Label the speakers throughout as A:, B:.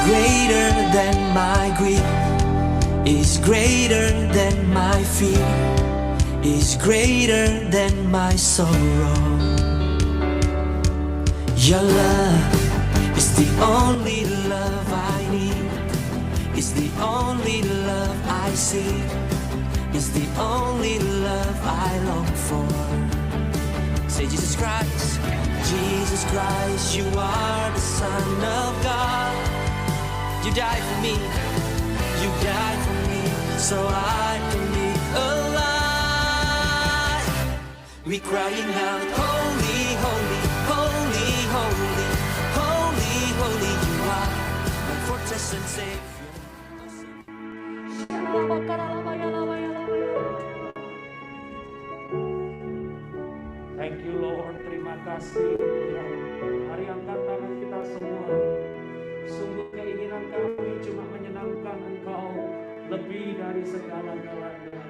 A: Greater than my grief, is greater than my fear, is greater than my sorrow. Your love is the only love I need, is the only love I seek, is the only love I long for. Say Jesus Christ, Jesus Christ, you are the Son of God. You died for me, you died for me, so I can be alive. We crying out, holy, holy, holy, holy, holy, holy, you are my fortress and savior.
B: Thank you Lord, terima kasih Tuhan. Mari angkat tangan kita semua. Sungguh keinginan kami cuma menyenangkan Engkau lebih dari segala-galanya.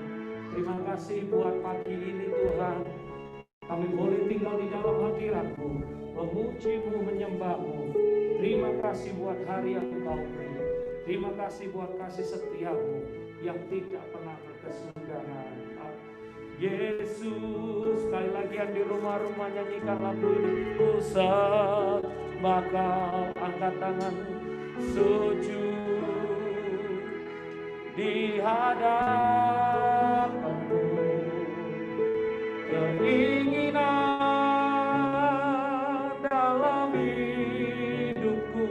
B: Terima kasih buat pagi ini Tuhan. Kami boleh tinggal di dalam hadirat-Mu, memuji-Mu, menyembah-Mu. Terima kasih buat hari yang Engkau beri. Terima kasih buat kasih setia-Mu yang tidak pernah berkesudahan. Yesus, sekali lagi yang di rumah-rumah nyanyikan lagu ini. Pusat bakal angkat tangan sujud di hadapan-Mu. Keinginan dalam hidupku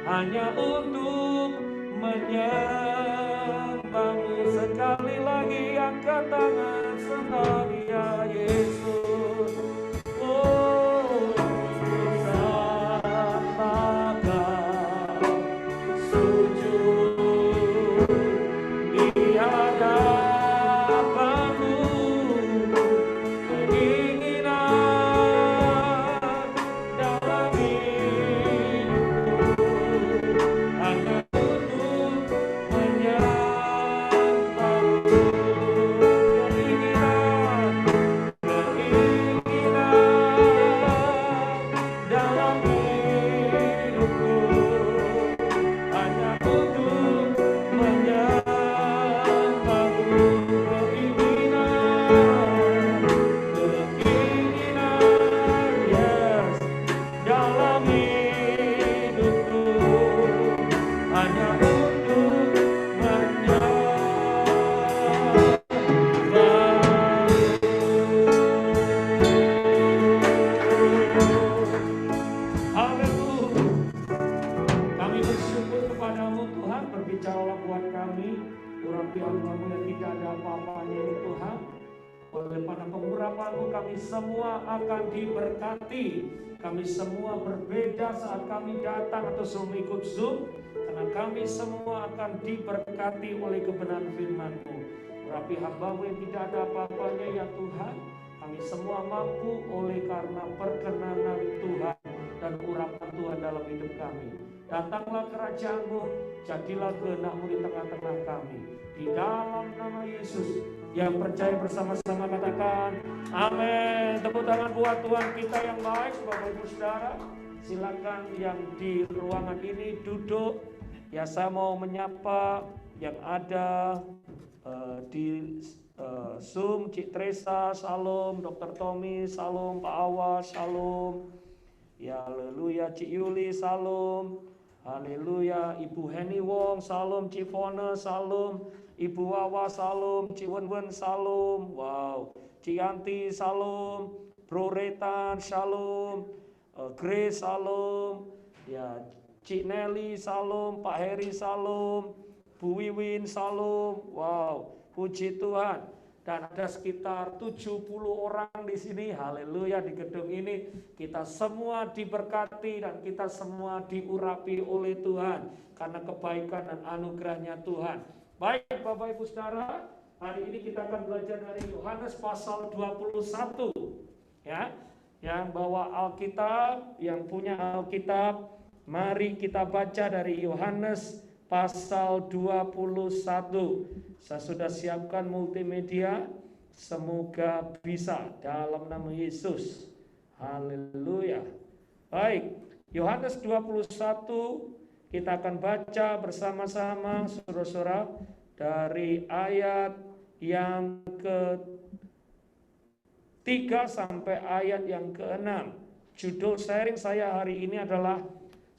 B: hanya untuk menyembah-Mu. Sekali lagi angkat tangan senang ya Yesus. Oh, pusat bakal sujud di hadapan-Mu. Keinginan dalam hidupku hanya untuk menyembah-Mu. Kami semua akan diberkati. Kami semua berbeda saat kami datang atau sebelum ikut Zoom, karena kami semua akan diberkati oleh kebenaran firman-Mu. Urapi hamba-Mu yang tidak ada apa-apanya ya Tuhan. Kami semua mampu oleh karena perkenanan Tuhan dan urapan Tuhan dalam hidup kami. Datanglah kerajaan-Mu, jadilah kehendak-Mu di tengah-tengah kami. Di dalam nama Yesus, yang percaya bersama-sama katakan amin. Tepuk tangan buat Tuhan kita yang baik. Bapak Ibu Saudara, silakan yang di ruangan ini duduk. Ya, saya mau menyapa yang ada di Zoom. Cik Teresa, salam. Dr. Tommy, salam. Pak Awas, salam. Ya, haleluya. Cik Yuli, salam. Haleluya. Ibu Heni Wong, salam. Cik Fona, salam. Ibu Wawa, salam. Cik Wen-Wen, salam. Wow. Cik Yanti, salam. Bro Retan, salam. Grace, salam. Ya, Cik Nelly, salam. Pak Heri, salam. Bu Wiwin, salam. Wow. Puji Tuhan. dan ada sekitar 70 orang di sini. Haleluya, di gedung ini kita semua diberkati dan kita semua diurapi oleh Tuhan karena kebaikan dan anugerahnya Tuhan. Baik Bapak Ibu Saudara, hari ini kita akan belajar dari Yohanes pasal 21 ya. Yang bawa Alkitab, yang punya Alkitab, mari kita baca dari Yohanes pasal 21. Saya sudah siapkan multimedia, semoga bisa dalam nama Yesus. Haleluya. Baik, Yohanes 21 kita akan baca bersama-sama saudara-saudara dari ayat yang ke-3 sampai ayat yang ke-6. Judul sharing saya hari ini adalah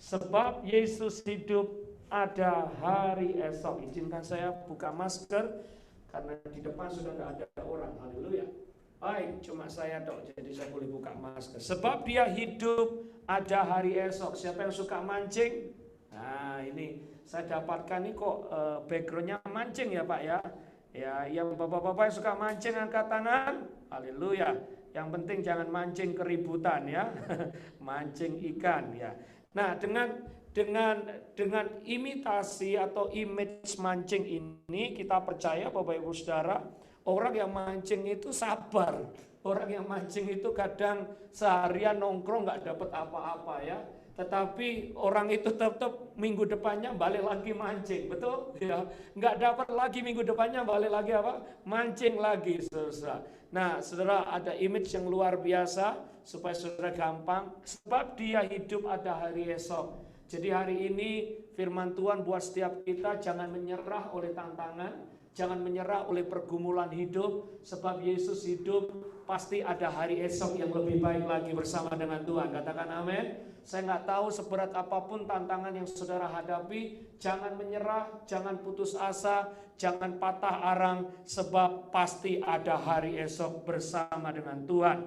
B: Sebab Yesus hidup, ada hari esok. Izinkan saya buka masker karena di depan sudah tidak ada orang. Haleluya. Baik, cuma saya dong, jadi saya boleh buka masker. Sebab dia hidup, ada hari esok. Siapa yang suka mancing? Nah, ini saya dapatkan nih kok backgroundnya mancing ya Pak ya. Ya, yang bapak-bapak yang suka mancing angkat tangan. Haleluya. Yang penting jangan mancing keributan ya. Mancing ikan ya. Nah, dengan imitasi atau image mancing ini kita percaya Bapak Ibu Saudara, orang yang mancing itu sabar. Orang yang mancing itu kadang seharian nongkrong nggak dapat apa-apa ya. Tetapi orang itu tetap minggu depannya balik lagi mancing, betul? Ya, nggak dapat lagi minggu depannya balik lagi apa? Mancing lagi, saudara. Nah, saudara ada image yang luar biasa supaya saudara gampang. Sebab dia hidup ada hari esok. Jadi hari ini firman Tuhan buat setiap kita jangan menyerah oleh tantangan, jangan menyerah oleh pergumulan hidup, sebab Yesus hidup pasti ada hari esok yang lebih baik lagi bersama dengan Tuhan. Katakan amin. Saya nggak tahu seberat apapun tantangan yang saudara hadapi, jangan menyerah, jangan putus asa, jangan patah arang, sebab pasti ada hari esok bersama dengan Tuhan.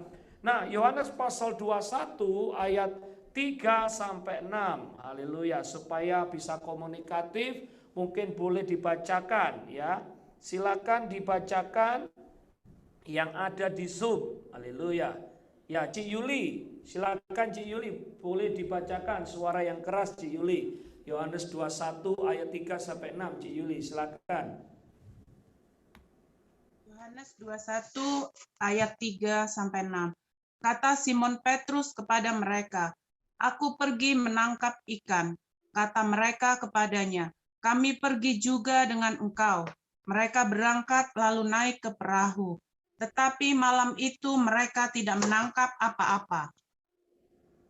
B: Nah, Yohanes pasal 21 ayat 3 sampai 6. Haleluya, supaya bisa komunikatif mungkin boleh dibacakan ya. Silakan dibacakan yang ada di Zoom. Haleluya. Ya, Cik Yuli, silakan Cik Yuli, boleh dibacakan suara yang keras Cik Yuli. Yohanes 21 ayat 3 sampai 6. Cik Yuli, silakan.
C: Yohanes 21 ayat 3 sampai 6. Kata Simon Petrus kepada mereka, "Aku pergi menangkap ikan." Kata mereka kepadanya, "Kami pergi juga dengan engkau." Mereka berangkat lalu naik ke perahu. Tetapi malam itu mereka tidak menangkap apa-apa.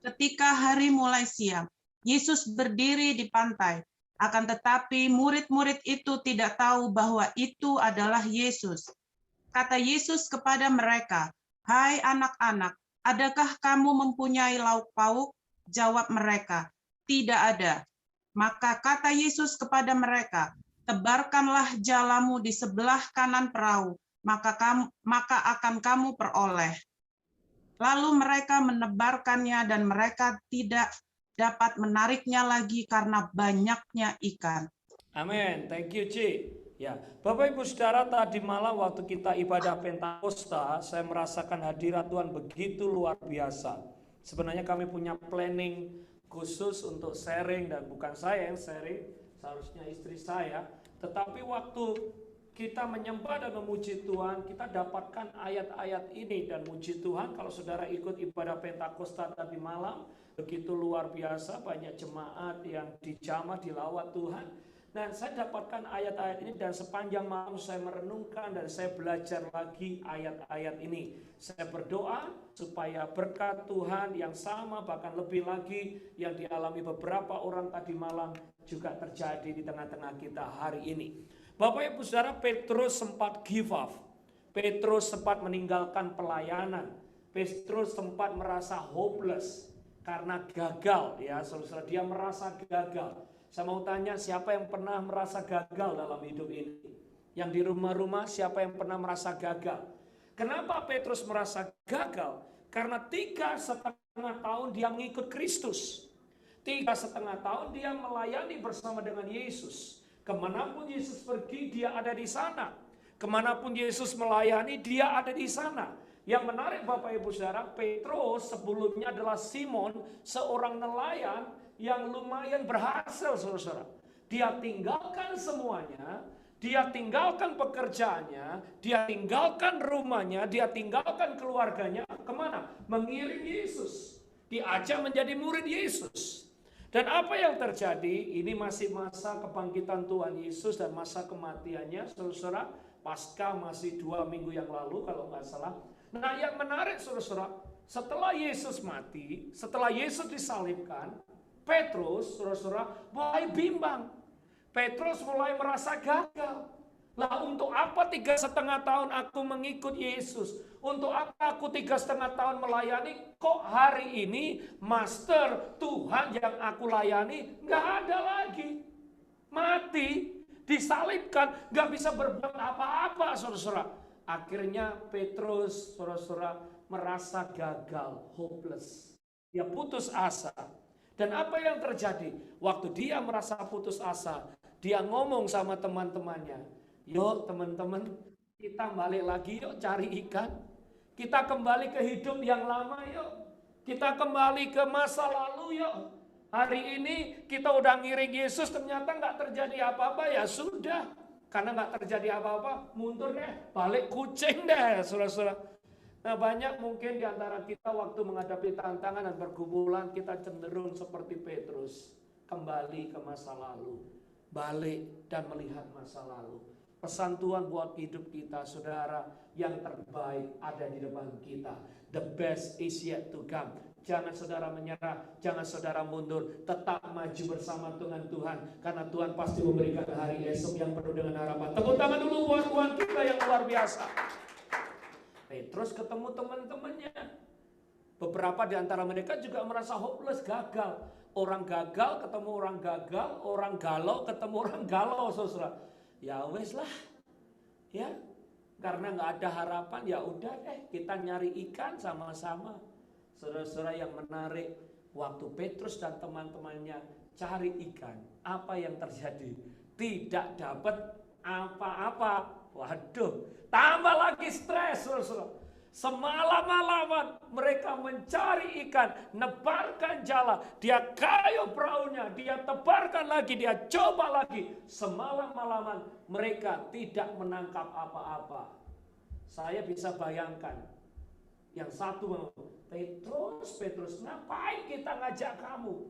C: Ketika hari mulai siang, Yesus berdiri di pantai. Akan tetapi murid-murid itu tidak tahu bahwa itu adalah Yesus. Kata Yesus kepada mereka, "Hai anak-anak, adakah kamu mempunyai lauk pauk?" Jawab mereka, "Tidak ada." Maka kata Yesus kepada mereka, "Tebarkanlah jalamu di sebelah kanan perahu, maka akan kamu peroleh." Lalu mereka menebarkannya dan mereka tidak dapat menariknya lagi karena banyaknya ikan.
B: Amin. Thank you, Cik. Ya, Bapak Ibu Saudara, tadi malam waktu kita ibadah Pentakosta, saya merasakan hadirat Tuhan begitu luar biasa. Sebenarnya kami punya planning khusus untuk sharing, dan bukan saya yang sharing, seharusnya istri saya. Tetapi waktu kita menyembah dan memuji Tuhan, kita dapatkan ayat-ayat ini, dan muji Tuhan kalau saudara ikut ibadah Pentakosta tadi malam, begitu luar biasa, banyak jemaat yang dijamah, dilawat Tuhan. Dan saya dapatkan ayat-ayat ini, dan sepanjang malam saya merenungkan dan saya belajar lagi ayat-ayat ini. Saya berdoa supaya berkat Tuhan yang sama, bahkan lebih lagi yang dialami beberapa orang tadi malam juga terjadi di tengah-tengah kita hari ini. Bapak Ibu Saudara, Petrus sempat give up. Petrus sempat meninggalkan pelayanan. Petrus sempat merasa hopeless karena gagal ya, saudara. Dia merasa gagal. Saya mau tanya, siapa yang pernah merasa gagal dalam hidup ini? Yang di rumah-rumah, siapa yang pernah merasa gagal? Kenapa Petrus merasa gagal? Karena 3,5 tahun dia mengikut Kristus. 3,5 tahun dia melayani bersama dengan Yesus. Kemanapun Yesus pergi, dia ada di sana. Kemanapun Yesus melayani, dia ada di sana. Yang menarik Bapak Ibu Saudara, Petrus sebelumnya adalah Simon, seorang nelayan yang lumayan berhasil, saudara-saudara. Dia tinggalkan semuanya, dia tinggalkan pekerjaannya, dia tinggalkan rumahnya, dia tinggalkan keluarganya. Kemana? Mengiring Yesus. Diajak menjadi murid Yesus. Dan apa yang terjadi? Ini masih masa kebangkitan Tuhan Yesus dan masa kematiannya, saudara-saudara. Pasca masih 2 minggu yang lalu kalau nggak salah. Nah, yang menarik saudara-saudara, setelah Yesus mati, setelah Yesus disalibkan, Petrus, saudara-saudara, mulai bimbang. Petrus mulai merasa gagal. Lah, untuk apa 3,5 tahun aku mengikut Yesus? Untuk apa aku 3,5 tahun melayani? Kok hari ini Master, Tuhan yang aku layani nggak ada lagi? Mati, disalibkan, nggak bisa berbuat apa-apa, saudara-saudara. Akhirnya Petrus, saudara-saudara, merasa gagal, hopeless. Dia putus asa. Dan apa yang terjadi? Waktu dia merasa putus asa, dia ngomong sama teman-temannya, yuk teman-teman, kita balik lagi yuk cari ikan. Kita kembali ke hidup yang lama yuk. Kita kembali ke masa lalu yuk. Hari ini kita udah ngiring Yesus, ternyata nggak terjadi apa-apa, ya sudah. Karena nggak terjadi apa-apa, mundur deh, balik kucing deh, saudara-saudara. Nah, banyak mungkin di antara kita waktu menghadapi tantangan dan pergumulan, kita cenderung seperti Petrus, kembali ke masa lalu, balik dan melihat masa lalu. Pesan Tuhan buat hidup kita, saudara, yang terbaik ada di depan kita. The best is yet to come. Jangan saudara menyerah, jangan saudara mundur, tetap maju bersama dengan Tuhan. Karena Tuhan pasti memberikan hari esok yang penuh dengan harapan. Tepuk tangan dulu buat Tuhan kita yang luar biasa. Petrus ketemu teman-temannya. Beberapa di antara mereka juga merasa hopeless, gagal. Orang gagal ketemu orang gagal, orang galau ketemu orang galau, saudara. Ya wes lah, ya, karena nggak ada harapan, ya udah deh kita nyari ikan sama-sama. Saudara-saudara, yang menarik, waktu Petrus dan teman-temannya cari ikan, apa yang terjadi? Tidak dapat apa-apa. Waduh, tambah lagi stres, saudara-saudara. Semalam-malaman mereka mencari ikan, nebarkan jala, dia kayu perahunya, dia tebarkan lagi, dia coba lagi. Semalam-malaman mereka tidak menangkap apa-apa. Saya bisa bayangkan, yang satu ngomong, Petrus, ngapain kita ngajak kamu?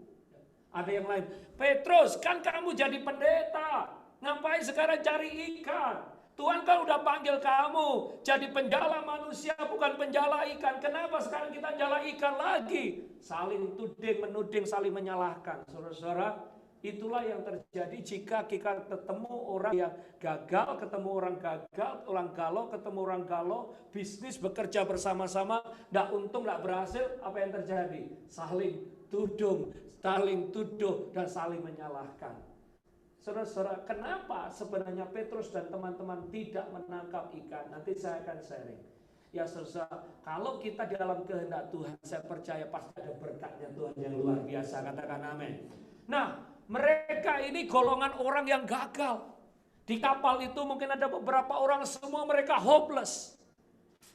B: Ada yang lain, Petrus, kan kamu jadi pendeta, ngapain sekarang cari ikan? Tuhan kan udah panggil kamu jadi penjala manusia, bukan penjala ikan. Kenapa sekarang kita jala ikan lagi? Saling tuding, menuding, saling menyalahkan. Saudara-saudara, itulah yang terjadi jika kita ketemu orang yang gagal, ketemu orang gagal, orang galau, ketemu orang galau, bisnis bekerja bersama-sama, nggak untung, nggak berhasil, apa yang terjadi? Saling tudung, saling tuduh, dan saling menyalahkan. Saudara-saudara, kenapa sebenarnya Petrus dan teman-teman tidak menangkap ikan? Nanti saya akan sharing. Ya saudara, kalau kita di dalam kehendak Tuhan, saya percaya pasti ada berkatnya Tuhan yang luar biasa. Katakan amin. Nah, mereka ini golongan orang yang gagal. Di kapal itu mungkin ada beberapa orang, semua mereka hopeless.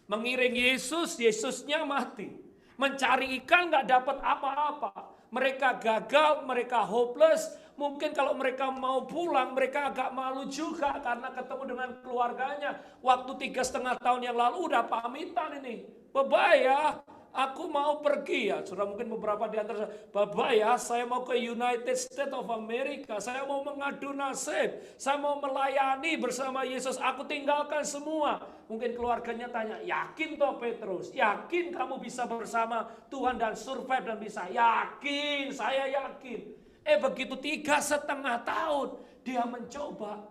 B: Mengiring Yesus, Yesusnya mati. Mencari ikan nggak dapat apa-apa. Mereka gagal, mereka hopeless. Mungkin kalau mereka mau pulang, mereka agak malu juga karena ketemu dengan keluarganya. Waktu 3,5 tahun yang lalu udah pamitan ini. Bye-bye ya, aku mau pergi ya. Sudah mungkin beberapa di antara saya, bye-bye ya, saya mau ke United States of America. Saya mau mengadu nasib. Saya mau melayani bersama Yesus. Aku tinggalkan semua. Mungkin keluarganya tanya, yakin toh Petrus? Yakin kamu bisa bersama Tuhan dan survive dan bisa? Yakin, saya yakin. Begitu 3,5 tahun dia mencoba,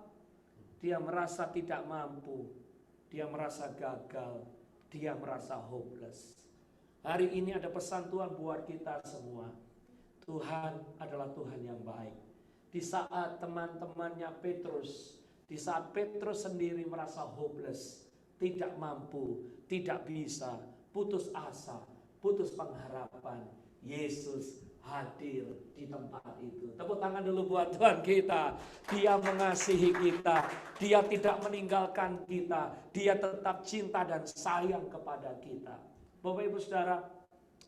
B: dia merasa tidak mampu, dia merasa gagal, dia merasa hopeless. Hari ini ada pesan Tuhan buat kita semua. Tuhan adalah Tuhan yang baik. Di saat teman-temannya Petrus, di saat Petrus sendiri merasa hopeless, tidak mampu, tidak bisa, putus asa, putus pengharapan, Yesus hadir di tempat itu. Tepuk tangan dulu buat Tuhan kita. Dia mengasihi kita. Dia tidak meninggalkan kita. Dia tetap cinta dan sayang kepada kita. Bapak Ibu Saudara,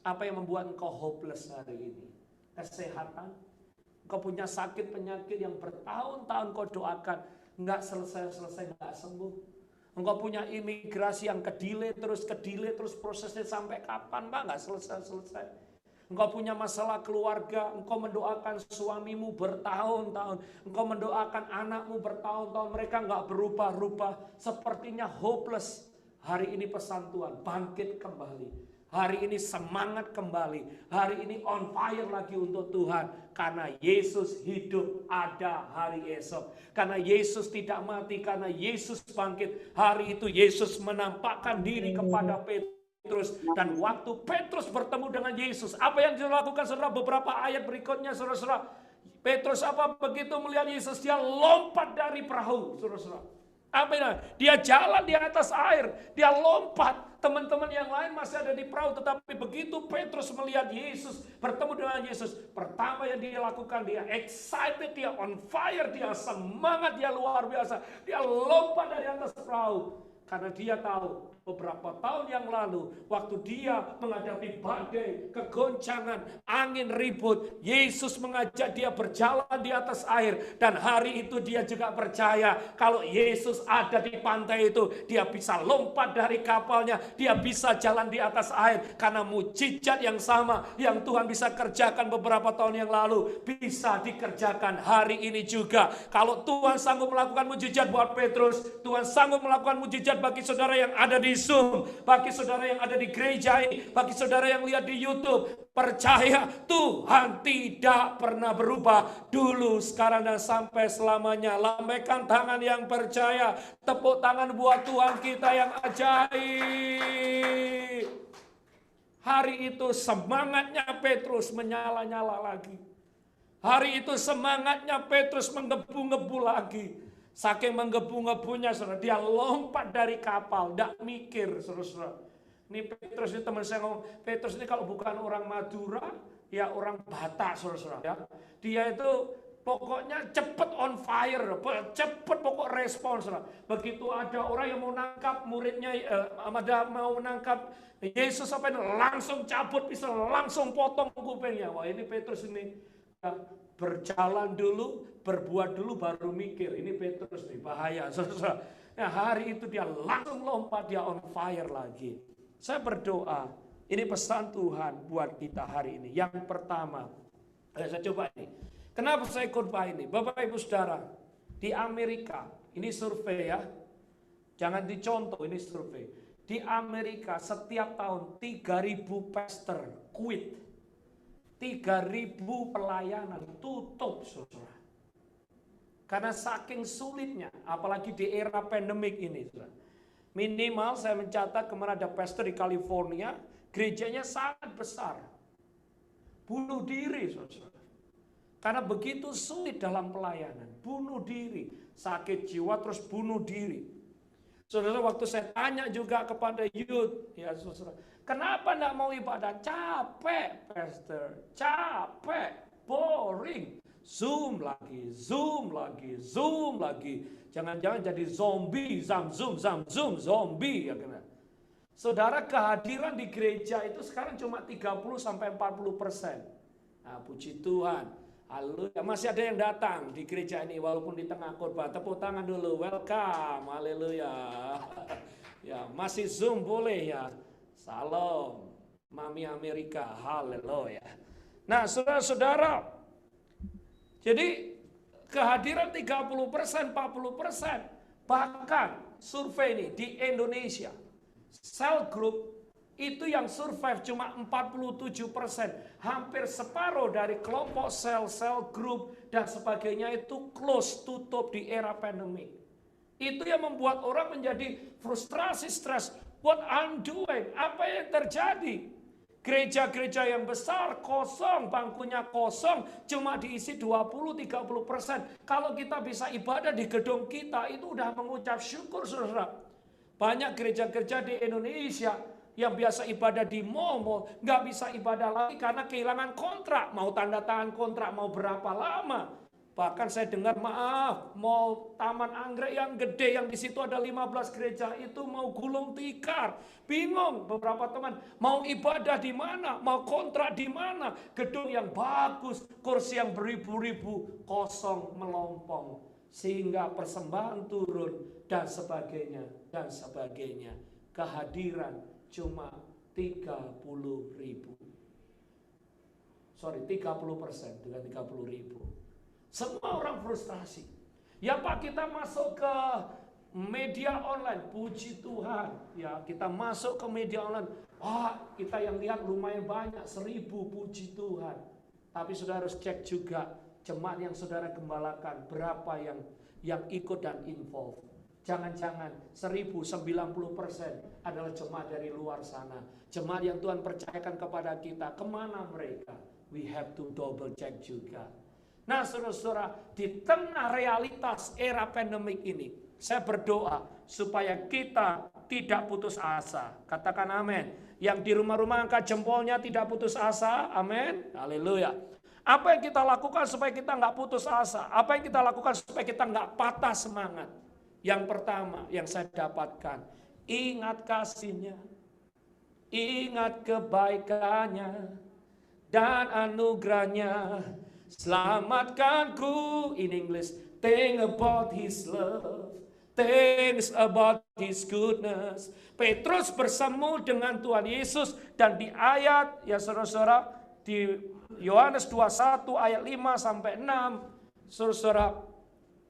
B: apa yang membuat engkau hopeless hari ini? Kesehatan? Engkau punya sakit penyakit yang bertahun-tahun kau doakan, nggak selesai-selesai, nggak sembuh. Engkau punya imigrasi yang kedile terus prosesnya sampai kapan Pak? Nggak selesai-selesai. Engkau punya masalah keluarga, engkau mendoakan suamimu bertahun-tahun, engkau mendoakan anakmu bertahun-tahun, mereka nggak berubah-ubah, sepertinya hopeless. Hari ini pesan Tuhan, bangkit kembali. Hari ini semangat kembali, hari ini on fire lagi untuk Tuhan. Karena Yesus hidup ada hari esok. Karena Yesus tidak mati, karena Yesus bangkit. Hari itu Yesus menampakkan diri kepada Petrus. Dan waktu Petrus bertemu dengan Yesus, apa yang dilakukan saudara? Beberapa ayat berikutnya saudara-saudara. Petrus apa begitu melihat Yesus, dia lompat dari perahu saudara-saudara. Apa dia jalan di atas air, dia lompat. Teman-teman yang lain masih ada di perahu, tetapi begitu Petrus melihat Yesus, bertemu dengan Yesus, pertama yang dia lakukan, dia excited, dia on fire, dia semangat, dia luar biasa. Dia lompat dari atas perahu. Karena dia tahu beberapa tahun yang lalu, waktu dia menghadapi badai, kegoncangan, angin ribut, Yesus mengajak dia berjalan di atas air. Dan hari itu dia juga percaya kalau Yesus ada di pantai itu, dia bisa lompat dari kapalnya, dia bisa jalan di atas air. Karena mujizat yang sama yang Tuhan bisa kerjakan beberapa tahun yang lalu, bisa dikerjakan hari ini juga. Kalau Tuhan sanggup melakukan mujizat buat Petrus, Tuhan sanggup melakukan mujizat bagi saudara yang ada di Zoom, bagi saudara yang ada di gereja ini, bagi saudara yang lihat di YouTube. Percaya Tuhan tidak pernah berubah, dulu, sekarang, dan sampai selamanya. Lambaikan tangan yang percaya, tepuk tangan buat Tuhan kita yang ajaib. Hari itu semangatnya Petrus menyala-nyala lagi. Hari itu semangatnya Petrus menggebu-gebu lagi. Saking menggebu-gebunya, saudara, dia lompat dari kapal, tidak mikir, saudara. Ini Petrus ini teman saya ngomong, Petrus ini kalau bukan orang Madura, ya orang Batak, saudara. Ya. Dia itu pokoknya cepet on fire, cepet pokok respons. Saudara. Begitu ada orang yang mau nangkap muridnya, mau nangkap Yesus, apa ini, langsung cabut pisau, langsung potong kupingnya. Wah ini Petrus ini ya, berjalan dulu, berbuat dulu, baru mikir. Ini Petrus nih, bahaya. Saudara. Nah, hari itu dia langsung lompat, dia on fire lagi. Saya berdoa, ini pesan Tuhan buat kita hari ini. Yang pertama, saya coba ini. Kenapa saya khotbah ini? Bapak Ibu Saudara, di Amerika, ini survei ya. Jangan dicontoh, ini survei. Di Amerika setiap tahun 3.000 pastor quit. 3.000 pelayanan tutup, saudara. Karena saking sulitnya, apalagi di era pandemik ini, saudara. Minimal saya mencatat kemarin ada pastor di California, gerejanya sangat besar. Bunuh diri, saudara. Karena begitu sulit dalam pelayanan, bunuh diri, sakit jiwa terus bunuh diri. Saudara, waktu saya tanya juga kepada youth, ya saudara, kenapa enggak mau ibadah? Capek, pastor, capek, boring. Zoom lagi, Zoom lagi, Zoom lagi. Jangan-jangan jadi zombie, zoom, zombie. Ya kan? Saudara, kehadiran di gereja itu sekarang cuma 30-40%. Nah, puji Tuhan. Haleluya. Masih ada yang datang di gereja ini walaupun di tengah khotbah. Tepuk tangan dulu, welcome, haleluya. Ya, masih Zoom boleh ya. Salam, Mami Amerika, haleluya. Nah, saudara-saudara, jadi kehadiran 30%, 40%. Bahkan survei ini di Indonesia, cell group itu yang survive cuma 47%. Hampir separuh dari kelompok sel group dan sebagainya itu close, tutup di era pandemi. Itu yang membuat orang menjadi frustrasi, stres. What I'm doing? Apa yang terjadi? Gereja-gereja yang besar kosong, bangkunya kosong, cuma diisi 20-30%. Kalau kita bisa ibadah di gedung kita, itu udah mengucap syukur, saudara. Banyak gereja-gereja di Indonesia yang biasa ibadah di mall, nggak bisa ibadah lagi karena kehilangan kontrak. Mau tanda tangan kontrak mau berapa lama. Bahkan saya dengar, maaf, mau Taman Anggrek yang gede, yang di situ ada 15 gereja, itu mau gulung tikar. Bingung beberapa teman, mau ibadah di mana, mau kontrak di mana. Gedung yang bagus, kursi yang beribu-ribu, kosong melompong. Sehingga persembahan turun, dan sebagainya, dan sebagainya. Kehadiran cuma 30.000. 30% dengan 30.000. Semua orang frustasi. Ya Pak, kita masuk ke media online, puji Tuhan. Ya, kita masuk ke media online. Kita yang lihat lumayan banyak, 1.000, puji Tuhan. Tapi saudara harus cek juga jemaat yang saudara gembalakan, berapa yang ikut dan involve. Jangan-jangan 1.090% adalah jemaat dari luar sana. Jemaat yang Tuhan percayakan kepada kita, kemana mereka? We have to double check juga. Nah saudara-saudara, di tengah realitas era pandemik ini, saya berdoa supaya kita tidak putus asa. Katakan amin. Yang di rumah-rumah angkat jempolnya tidak putus asa. Amin. Haleluya. Apa yang kita lakukan supaya kita nggak putus asa? Apa yang kita lakukan supaya kita nggak patah semangat? Yang pertama yang saya dapatkan, ingat kasih-Nya, ingat kebaikannya dan anugerahnya. Selamatkanku, in English, think about His love, think about His goodness. Petrus bersemu dengan Tuhan Yesus, dan di ayat, ya saudara-saudara, di Yohanes 21 ayat 5-6, saudara-saudara,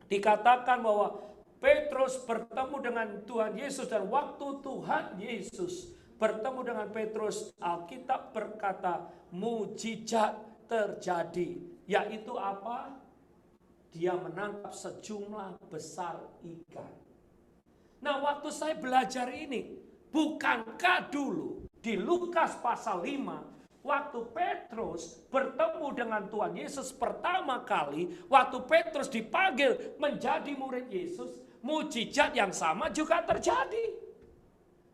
B: dikatakan bahwa Petrus bertemu dengan Tuhan Yesus, dan waktu Tuhan Yesus bertemu dengan Petrus, Alkitab berkata mujizat terjadi. Yaitu apa? Dia menangkap sejumlah besar ikan. Nah, waktu saya belajar ini, bukankah dulu di Lukas pasal 5, waktu Petrus bertemu dengan Tuhan Yesus pertama kali, waktu Petrus dipanggil menjadi murid Yesus, mujizat yang sama juga terjadi.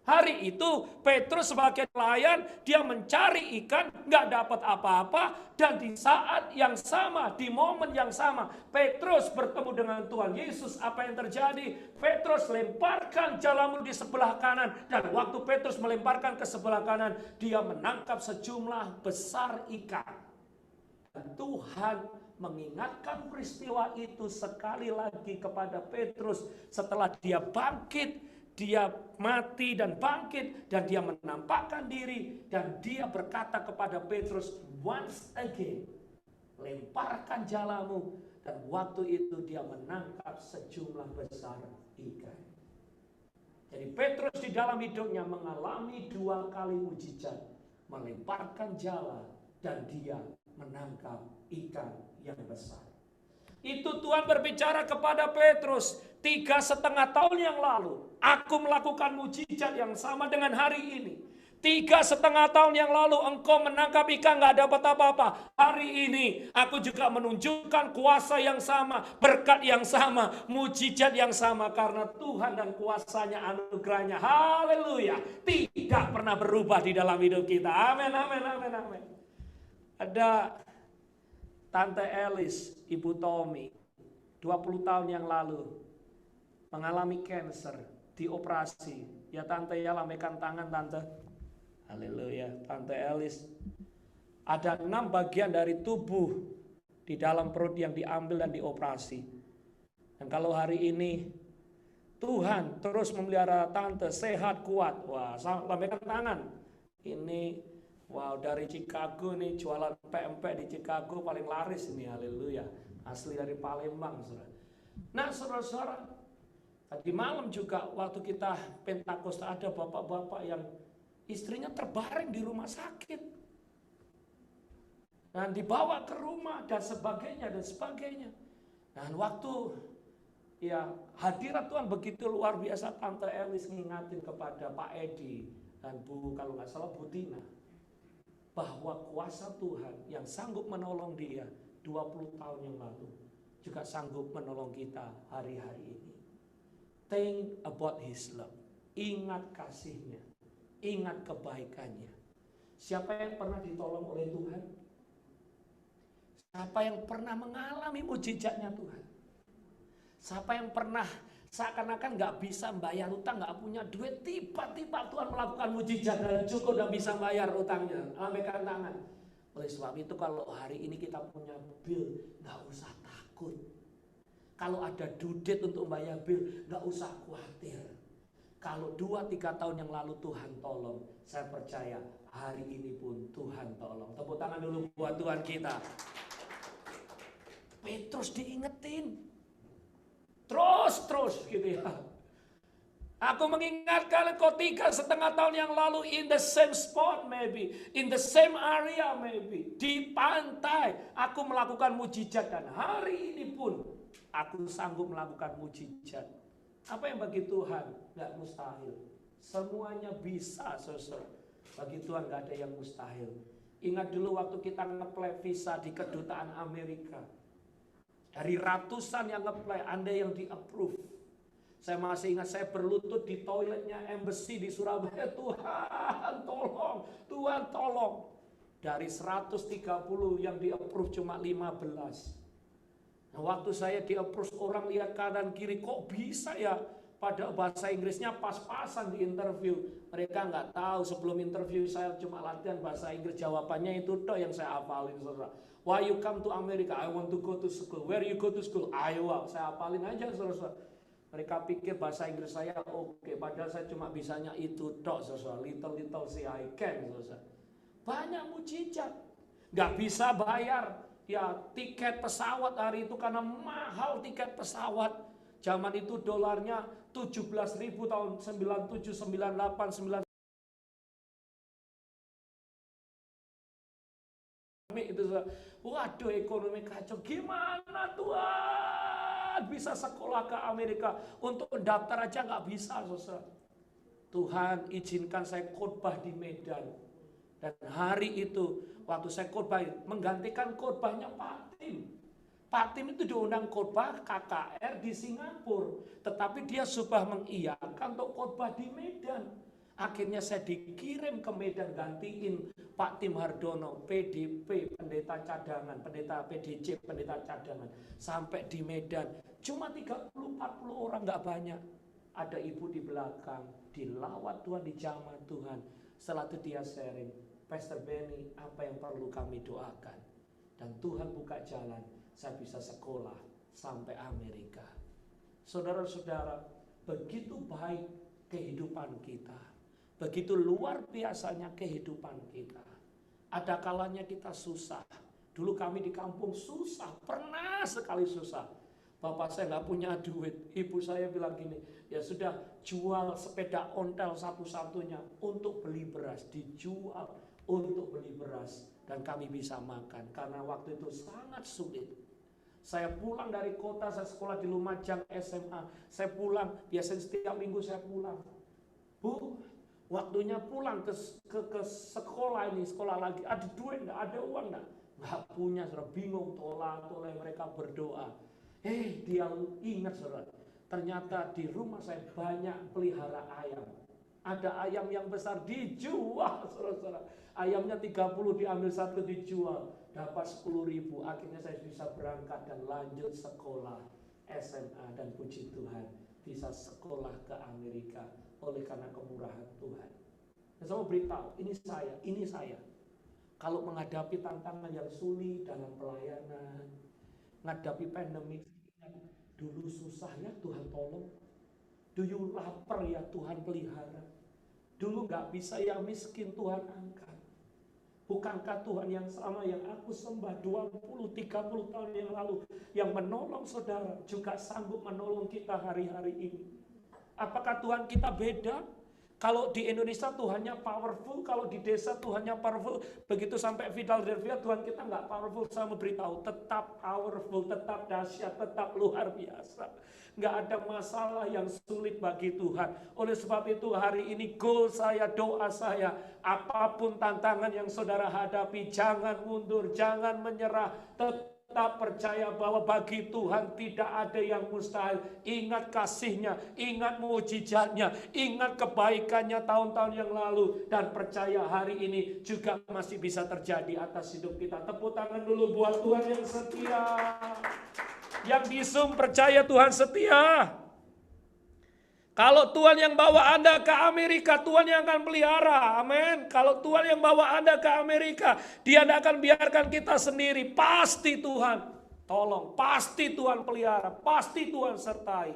B: Hari itu Petrus sebagai pelayan, dia mencari ikan, nggak dapat apa-apa, dan di saat yang sama, di momen yang sama, Petrus bertemu dengan Tuhan Yesus. Apa yang terjadi? Petrus lemparkan jalamu di sebelah kanan, dan waktu Petrus melemparkan ke sebelah kanan, dia menangkap sejumlah besar ikan. Dan Tuhan mengingatkan peristiwa itu sekali lagi kepada Petrus setelah dia bangkit. Dia mati dan bangkit, dan dia menampakkan diri, dan dia berkata kepada Petrus, once again, lemparkan jalamu. Dan waktu itu dia menangkap sejumlah besar ikan. Jadi Petrus di dalam hidupnya mengalami 2 kali mujizat, melemparkan jala, dan dia menangkap ikan yang besar. Itu Tuhan berbicara kepada Petrus 3,5 tahun yang lalu. Aku melakukan mujizat yang sama dengan hari ini. 3,5 tahun yang lalu engkau menangkap ikan gak dapat apa-apa. Hari ini aku juga menunjukkan kuasa yang sama, berkat yang sama, mujizat yang sama. Karena Tuhan dan kuasanya, anugerahnya, haleluya, tidak pernah berubah di dalam hidup kita. Amin, amin, amin, amin. Ada Tante Elis, Ibu Tommy, 20 tahun yang lalu mengalami cancer, dioperasi. Ya Tante, ya lambaikan tangan Tante. Haleluya, Tante Elis. Ada 6 bagian dari tubuh di dalam perut yang diambil dan dioperasi. Dan kalau hari ini Tuhan terus memelihara Tante sehat, kuat. Wah, lambaikan tangan. Ini wow, dari Chicago nih, jualan pempek di Chicago paling laris ini, haleluya. Asli dari Palembang, saudara. Nah, saudara-saudara, tadi malam juga waktu kita Pentakosta ada bapak-bapak yang istrinya terbaring di rumah sakit. Dan dibawa ke rumah dan sebagainya, dan sebagainya. Dan waktu ya hadirat Tuhan begitu luar biasa, Tante Elis ngingatin kepada Pak Edi dan Bu, kalau nggak salah Bu Tina, bahwa kuasa Tuhan yang sanggup menolong dia 20 tahun yang lalu juga sanggup menolong kita hari-hari ini. Think about His love. Ingat kasih-Nya. ingat kebaikannya. Siapa yang pernah ditolong oleh Tuhan? Siapa yang pernah mengalami mujizatnya Tuhan? Siapa yang pernah seakan-akan gak bisa bayar utang, gak punya duit, tiba-tiba Tuhan melakukan mujizat dan cukup dan bisa bayar utangnya? Lambaikan tangan. Oleh sebab itu kalau hari ini kita punya bil, gak usah takut. Kalau ada due date untuk bayar bil, gak usah khawatir. Kalau 2-3 tahun yang lalu Tuhan tolong, saya percaya hari ini pun Tuhan tolong. Tepuk tangan dulu buat Tuhan kita. Petrus diingetin. Terus gitu ya. Aku mengingatkan kau 3,5 tahun yang lalu in the same spot maybe, in the same area maybe, di pantai aku melakukan mujizat dan hari ini pun aku sanggup melakukan mujizat. Apa yang bagi Tuhan gak mustahil? Semuanya bisa, saudara. Bagi Tuhan gak ada yang mustahil. Ingat dulu waktu kita nge-apply visa di kedutaan Amerika. Dari ratusan yang nge-apply, ada yang di-approve. Saya masih ingat saya berlutut di toiletnya embassy di Surabaya. Tuhan tolong, Tuhan tolong. Dari 130 yang di-approve cuma 15. Nah, waktu saya di-approve, orang lihat kanan kiri, kok bisa ya? Pada bahasa Inggrisnya pas-pasan di interview. Mereka nggak tahu sebelum interview saya cuma latihan bahasa Inggris. Jawabannya itu toh yang saya hafalin, saudara. Why you come to America? I want to go to school. Where you go to school? Iowa. Saya hafalin aja, saudara. Mereka pikir bahasa Inggris saya oke, padahal saya cuma bisanya itu toh, saudara. Little see I can, saudara. Banyak mujizat. Nggak bisa bayar. Ya tiket pesawat hari itu karena mahal tiket pesawat. Zaman itu dolarnya 17.000 tahun 97, 98, 99. Itu, waduh ekonomi kacau. Gimana Tuhan bisa sekolah ke Amerika? Untuk daftar aja nggak bisa, saudara. Tuhan izinkan saya khotbah di Medan. Dan hari itu waktu saya khotbah menggantikan khotbahnya Pak Tim. Pak Tim itu diundang khotbah KKR di Singapura, tetapi dia sudah mengiyakan untuk khotbah di Medan. Akhirnya saya dikirim ke Medan gantiin Pak Tim Hardono, PDP, pendeta cadangan, pendeta PDC, pendeta cadangan. Sampai di Medan, cuma 30-40 orang, nggak banyak. Ada ibu di belakang, dilawat Tuhan, dijamah Tuhan. Setelah itu dia sharing, Pastor Benny, apa yang perlu kami doakan? Dan Tuhan buka jalan, saya bisa sekolah sampai Amerika. Saudara-saudara, begitu baik kehidupan kita. Begitu luar biasanya kehidupan kita. Ada kalanya kita susah. Dulu kami di kampung susah, pernah sekali susah. Bapak saya nggak punya duit. Ibu saya bilang gini, ya sudah jual sepeda ontel satu-satunya untuk beli beras. Dijual untuk beli beras. Dan kami bisa makan. Karena waktu itu sangat sulit. Saya pulang dari kota, saya sekolah di Lumajang SMA. Saya pulang, biasanya setiap minggu saya pulang. Bu, waktunya pulang ke sekolah ini, sekolah lagi. Ada duit nggak? Ada uang nggak? Nggak punya, saudara. Bingung, tolak-tolak mereka berdoa. Dia ingat, saudara. Ternyata di rumah saya banyak pelihara ayam. Ada ayam yang besar dijual, saudara-saudara. Ayamnya 30 diambil satu dijual. Dapat 10.000. Akhirnya saya bisa berangkat dan lanjut sekolah SMA. Dan puji Tuhan bisa sekolah ke Amerika oleh karena kemurahan Tuhan. Dan saya mau beritahu, ini saya. Kalau menghadapi tantangan yang sulit dalam pelayanan, menghadapi pandemi, dulu susah ya Tuhan tolong. Dulu lapar ya Tuhan pelihara. Dulu gak bisa yang miskin Tuhan angkat. Bukankah Tuhan yang sama yang aku sembah 20-30 tahun yang lalu, yang menolong saudara, juga sanggup menolong kita hari-hari ini? Apakah Tuhan kita beda? Kalau di Indonesia Tuhannya powerful, kalau di desa Tuhannya powerful, begitu sampai Philadelphia Tuhan kita nggak powerful. Saya mau beritahu, tetap powerful, tetap dahsyat, tetap luar biasa. Nggak ada masalah yang sulit bagi Tuhan. Oleh sebab itu hari ini goal saya, doa saya, apapun tantangan yang saudara hadapi, jangan mundur, jangan menyerah, tetap tetap percaya bahwa bagi Tuhan tidak ada yang mustahil. Ingat kasih-Nya, ingat mujizat-Nya, ingat kebaikannya tahun-tahun yang lalu. Dan percaya hari ini juga masih bisa terjadi atas hidup kita. Tepuk tangan dulu buat Tuhan yang setia. Yang di Zoom percaya Tuhan setia. Kalau Tuhan yang bawa Anda ke Amerika, Tuhan yang akan pelihara. Amin. Kalau Tuhan yang bawa Anda ke Amerika, Dia tidak akan biarkan kita sendiri. Pasti Tuhan tolong, pasti Tuhan pelihara, pasti Tuhan sertai.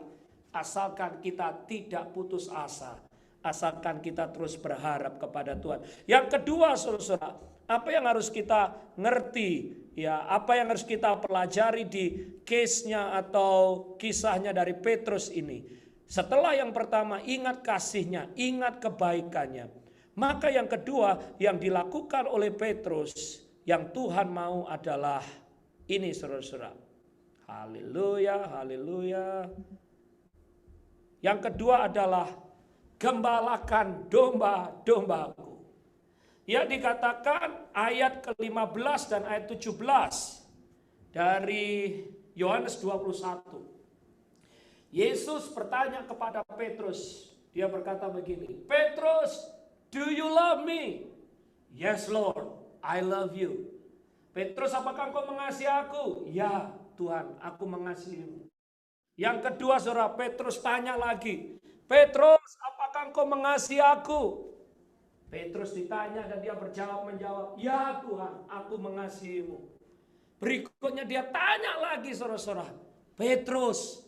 B: Asalkan kita tidak putus asa. Asalkan kita terus berharap kepada Tuhan. Yang kedua, saudara, apa yang harus kita ngerti? Ya, apa yang harus kita pelajari di case-nya atau kisahnya dari Petrus ini? Setelah yang pertama, ingat kasih-Nya, ingat kebaikannya. Maka yang kedua yang dilakukan oleh Petrus, yang Tuhan mau adalah ini, saudara-saudara. Haleluya, haleluya. Yang kedua adalah gembalakan domba-dombaku. Ya, dikatakan ayat ke-15 dan ayat 17 dari Yohanes 21. Yesus bertanya kepada Petrus, Dia berkata begini, Petrus, do you love me? Yes Lord, I love you. Petrus, apakah engkau mengasihi aku? Ya Tuhan, aku mengasihimu. Yang kedua, saudara, Petrus tanya lagi, Petrus, apakah engkau mengasihi aku? Petrus ditanya dan dia menjawab, ya Tuhan, aku mengasihimu. Berikutnya dia tanya lagi, saudara-saudara, Petrus,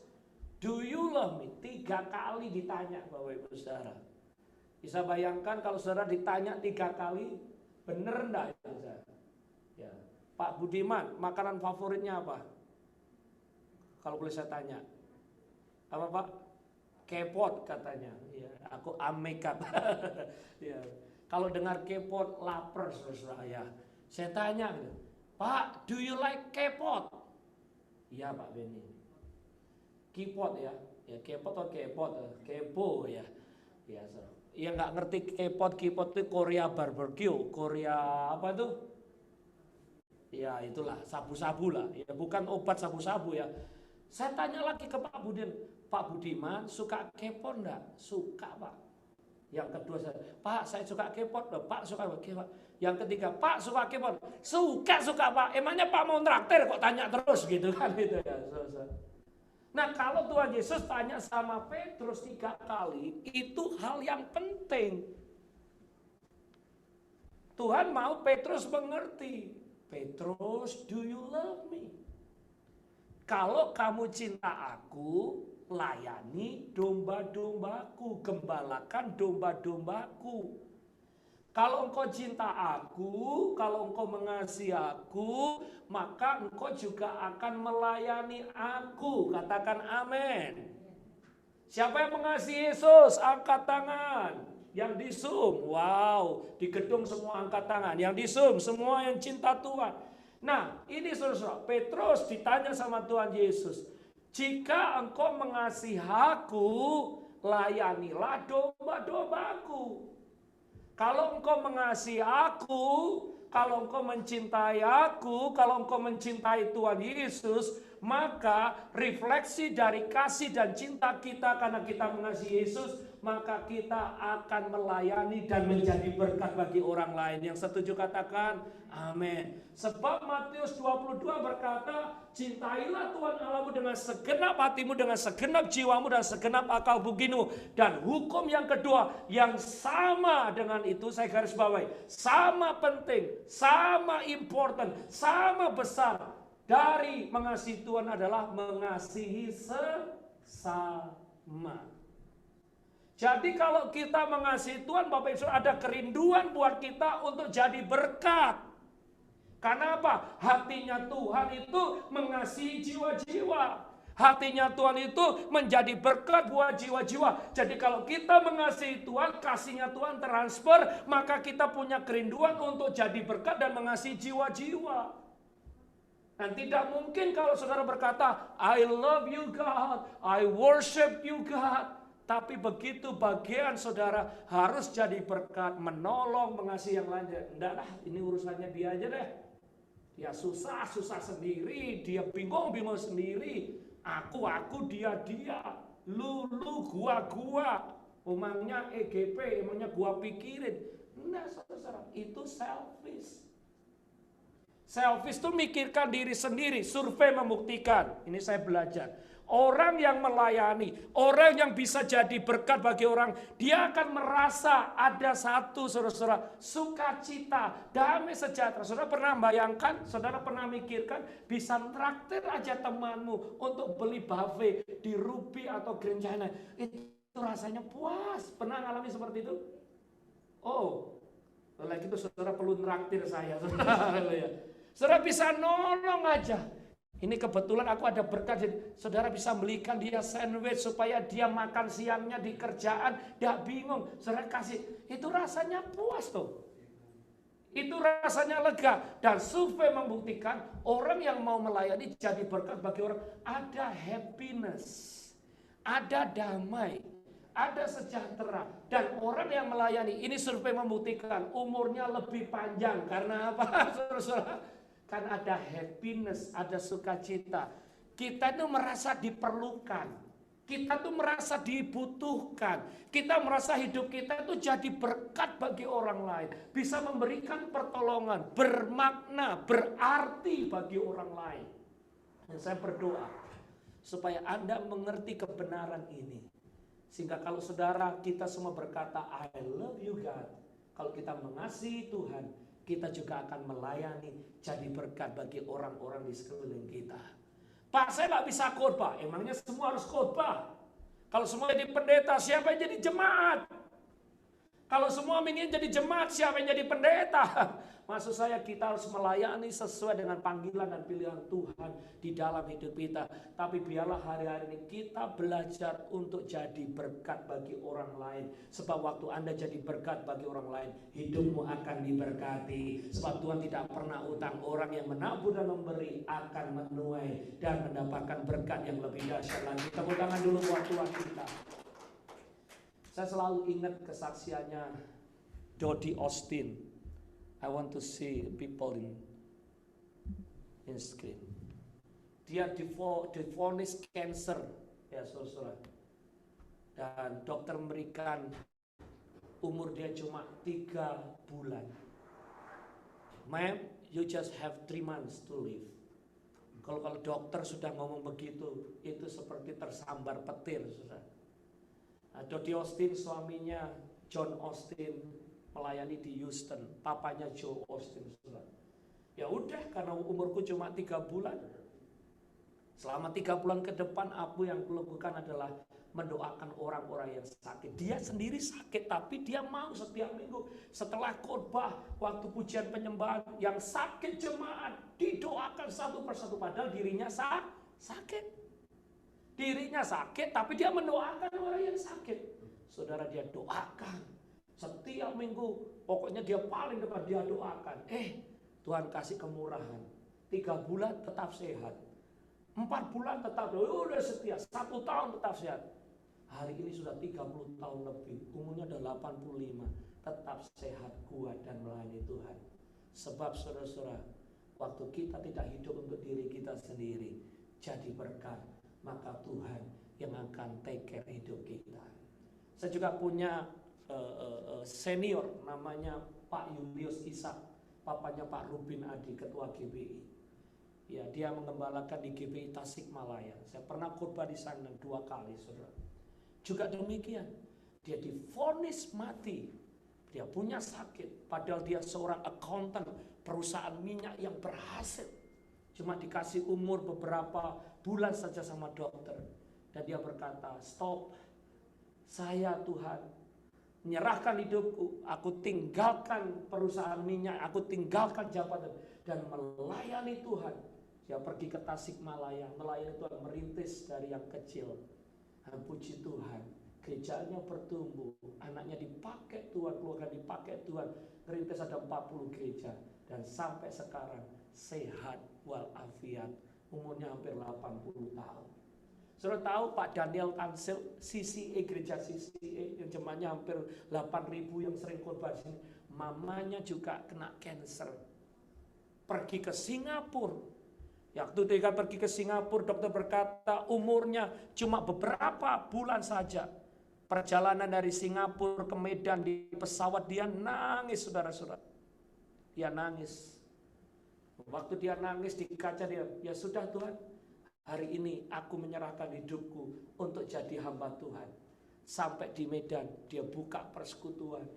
B: do you love me? 3 kali ditanya, Bapak Ibu Saudara. Bisa bayangkan kalau saudara ditanya 3 kali, bener enggak? Ya. Pak Budiman, makanan favoritnya apa? Kalau boleh saya tanya. Apa Pak? Kepot katanya. Ya, aku amekat. Ya. Kalau dengar kepot, lapar saudara ya. Saya tanya, Pak, do you like kepot? Iya Pak Beni. Kipot ya kepot atau kepo ya, yang nggak ngerti kipot itu Korea barbecue, Korea apa itu? Ya itulah sabu-sabu lah, ya bukan obat sabu-sabu ya. Saya tanya lagi ke Pak Budiman, suka kepot enggak? Suka Pak. Yang kedua saya suka kepot, Pak suka kepot. Yang ketiga, Pak suka kepot, suka Pak. Emangnya Pak mau traktir kok tanya terus gitu kan gitu ya. Nah kalau Tuhan Yesus tanya sama Petrus 3 kali, itu hal yang penting. Tuhan mau Petrus mengerti. Petrus, do you love me? Kalau kamu cinta aku, layani domba-dombaku, gembalakan domba-dombaku. Kalau engkau cinta aku, kalau engkau mengasihi aku, maka engkau juga akan melayani aku. Katakan amin. Siapa yang mengasihi Yesus? Angkat tangan. Yang di Zoom, wow, di gedung semua angkat tangan. Yang di Zoom, semua yang cinta Tuhan. Nah, ini saudara-saudara, Petrus ditanya sama Tuhan Yesus, jika engkau mengasihi aku, layanilah domba-dombaku. Kalau engkau mengasihi aku, kalau engkau mencintai aku, kalau engkau mencintai Tuhan Yesus, maka refleksi dari kasih dan cinta kita karena kita mengasihi Yesus, maka kita akan melayani dan menjadi berkat bagi orang lain. Yang setuju katakan amin. Sebab Matius 22 berkata, cintailah Tuhan Allahmu dengan segenap hatimu, dengan segenap jiwamu, dan segenap akal budimu. Dan hukum yang kedua yang sama dengan itu, saya garis bawahi, sama penting, sama important, sama besar dari mengasihi Tuhan adalah mengasihi sesama. Jadi kalau kita mengasihi Tuhan, Bapak Ibu, ada kerinduan buat kita untuk jadi berkat. Karena apa? Hatinya Tuhan itu mengasihi jiwa-jiwa. Hatinya Tuhan itu menjadi berkat buat jiwa-jiwa. Jadi kalau kita mengasihi Tuhan, kasihnya Tuhan transfer, maka kita punya kerinduan untuk jadi berkat dan mengasihi jiwa-jiwa. Dan tidak mungkin kalau saudara berkata, I love you God, I worship you God. Tapi begitu bagian saudara harus jadi berkat, menolong, mengasihi yang lain. Enggak lah, ini urusannya dia aja deh. Ya susah sendiri, dia bingung sendiri. Aku, dia, lu, gua. Emangnya EGP, emangnya gua pikirin. Enggak, saudara, itu selfish. Selfish itu mikirkan diri sendiri. Survei membuktikan, ini saya belajar. Orang yang melayani, orang yang bisa jadi berkat bagi orang, dia akan merasa ada satu, saudara-saudara, sukacita, damai sejahtera. Saudara pernah bayangkan, saudara pernah mikirkan, bisa traktir aja temanmu untuk beli buffet di Ruby atau Grand China. Itu rasanya puas. Pernah ngalami seperti itu? Oh, lagi itu saudara perlu traktir saya. Saudara bisa nolong aja. Ini kebetulan aku ada berkat, saudara bisa belikan dia sandwich supaya dia makan siangnya di kerjaan, dia bingung, saudara kasih, itu rasanya puas tuh. Itu rasanya lega. Dan survei membuktikan orang yang mau melayani jadi berkat bagi orang, ada happiness, ada damai, ada sejahtera. Dan orang yang melayani, ini survei membuktikan umurnya lebih panjang. Karena apa, saudara-saudara? Kan ada happiness, ada sukacita. Kita itu merasa diperlukan. Kita tuh merasa dibutuhkan. Kita merasa hidup kita itu jadi berkat bagi orang lain. Bisa memberikan pertolongan, bermakna, berarti bagi orang lain. Dan saya berdoa supaya Anda mengerti kebenaran ini. Sehingga kalau saudara kita semua berkata, I love you God. Kalau kita mengasihi Tuhan, kita juga akan melayani jadi berkat bagi orang-orang di sekeliling kita. Pak, saya nggak bisa khotbah. Emangnya semua harus khotbah? Kalau semua jadi pendeta, siapa yang jadi jemaat? Kalau semua ingin jadi jemaat, siapa yang jadi pendeta? Maksud saya kita harus melayani sesuai dengan panggilan dan pilihan Tuhan di dalam hidup kita. Tapi biarlah hari-hari ini kita belajar untuk jadi berkat bagi orang lain. Sebab waktu Anda jadi berkat bagi orang lain, hidupmu akan diberkati. Sebab Tuhan tidak pernah utang, orang yang menabur dan memberi akan menuai dan mendapatkan berkat yang lebih dahsyat lagi. Tepuk tangan dulu buat Tuhan kita. Saya selalu ingat kesaksiannya Dodie Austin. I want to see people in screen. Dia divonis cancer, ya saudara. Dan dokter memberikan umur dia cuma 3 bulan. Ma'am, you just have 3 months to live. Kalau dokter sudah ngomong begitu, itu seperti tersambar petir, saudara. Nah, Dodie Austin, suaminya John Austin, melayani di Houston, papanya Joe Austin. Ya udah, karena umurku cuma 3 bulan. Selama 3 bulan ke depan, aku yang kulakukan adalah mendoakan orang-orang yang sakit. Dia sendiri sakit, tapi dia mau setiap minggu setelah khotbah, waktu pujian penyembahan, yang sakit jemaat didoakan satu persatu. Padahal dirinya sakit. Dirinya sakit, tapi dia mendoakan orang yang sakit. Saudara, dia doakan. Setiap minggu, pokoknya dia paling dekat, dia doakan. Tuhan kasih kemurahan. 3 bulan tetap sehat. 4 bulan tetap, udah setia. 1 tahun tetap sehat. Hari ini sudah 30 tahun lebih. Umurnya udah 85. Tetap sehat, kuat, dan melayani Tuhan. Sebab saudara-saudara, waktu kita tidak hidup untuk diri kita sendiri, jadi berkat, maka Tuhan yang akan take care hidup kita. Saya juga punya senior namanya Pak Julius Ishak, papanya Pak Rubin Adi, ketua GBI. Ya, dia mengembalakan di GBI Tasikmalaya. Saya pernah khotbah di sana 2 kali, saudara. Juga demikian, dia divonis mati. Dia punya sakit, padahal dia seorang accountant perusahaan minyak yang berhasil. Cuma dikasih umur beberapa bulan saja sama dokter. Dan dia berkata, stop, saya Tuhan menyerahkan hidupku, aku tinggalkan perusahaan minyak, aku tinggalkan jabatan dan melayani Tuhan. Dia pergi ke Tasikmalaya, melayani Tuhan, merintis dari yang kecil. Dan puji Tuhan, gerejanya bertumbuh, anaknya dipakai Tuhan, keluarga dipakai Tuhan, merintis ada 40 gereja. Dan sampai sekarang sehat walafiat, umurnya hampir 80 tahun. Saudara tahu Pak Daniel Tansil, CCA, gereja CCA, yang jemaahnya hampir 8.000 yang sering khotbah di sini, mamanya juga kena cancer. pergi ke Singapura. Waktu dia pergi ke Singapura, dokter berkata umurnya cuma beberapa bulan saja. Perjalanan dari Singapura ke Medan di pesawat, dia nangis, saudara-saudara. Dia nangis. Waktu dia nangis di kaca, dia, ya sudah Tuhan, hari ini aku menyerahkan hidupku untuk jadi hamba Tuhan. Sampai di Medan, dia buka persekutuan.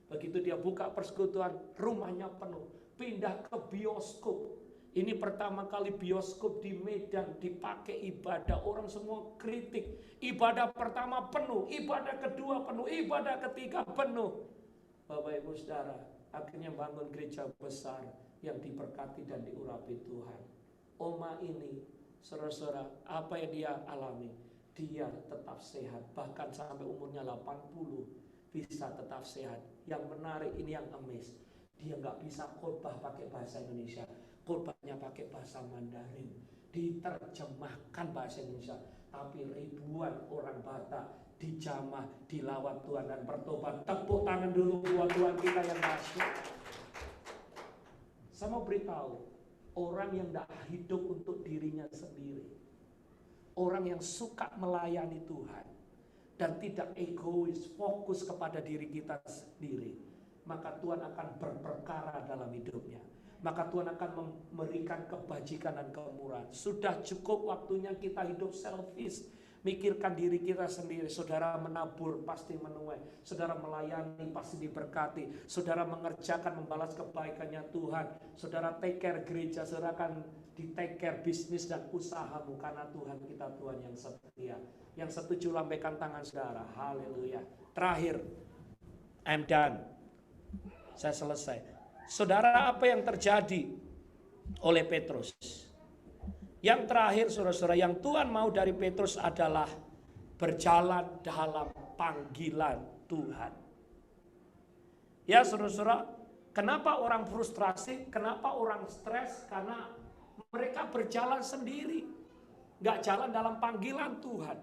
B: Begitu dia buka persekutuan, rumahnya penuh. Pindah ke bioskop. Ini pertama kali bioskop di Medan dipakai ibadah. Orang semua kritik. Ibadah pertama penuh, ibadah kedua penuh, ibadah ketiga penuh. Bapak Ibu Saudara, akhirnya bangun gereja besar yang diberkati dan diurapi Tuhan. Oma ini, saudara-saudara, apa yang dia alami? Dia tetap sehat, bahkan sampai umurnya 80 bisa tetap sehat. Yang menarik ini yang amaze, dia nggak bisa khotbah pakai bahasa Indonesia, khotbahnya pakai bahasa Mandarin, diterjemahkan bahasa Indonesia, tapi ribuan orang Batak dijamah, dilawat Tuhan dan bertobat. Tepuk tangan dulu buat Tuhan kita yang masuk. Saya mau beritahu, orang yang tidak hidup untuk dirinya sendiri, orang yang suka melayani Tuhan dan tidak egois, fokus kepada diri kita sendiri, maka Tuhan akan berperkara dalam hidupnya. Maka Tuhan akan memberikan kebajikan dan kemurahan. Sudah cukup waktunya kita hidup selfish, mikirkan diri kita sendiri. Saudara menabur pasti menuai, saudara melayani pasti diberkati, saudara mengerjakan membalas kebaikannya Tuhan, saudara take care gereja, saudara akan di take care bisnis dan usahamu, karena Tuhan kita Tuhan yang setia. Yang setuju lambaikan tangan saudara. Haleluya. Terakhir, I'm done, saya selesai. Saudara, apa yang terjadi oleh Petrus? Yang terakhir, saudara-saudara, yang Tuhan mau dari Petrus adalah berjalan dalam panggilan Tuhan. Ya, saudara-saudara, kenapa orang frustrasi? Kenapa orang stres? Karena mereka berjalan sendiri, nggak jalan dalam panggilan Tuhan.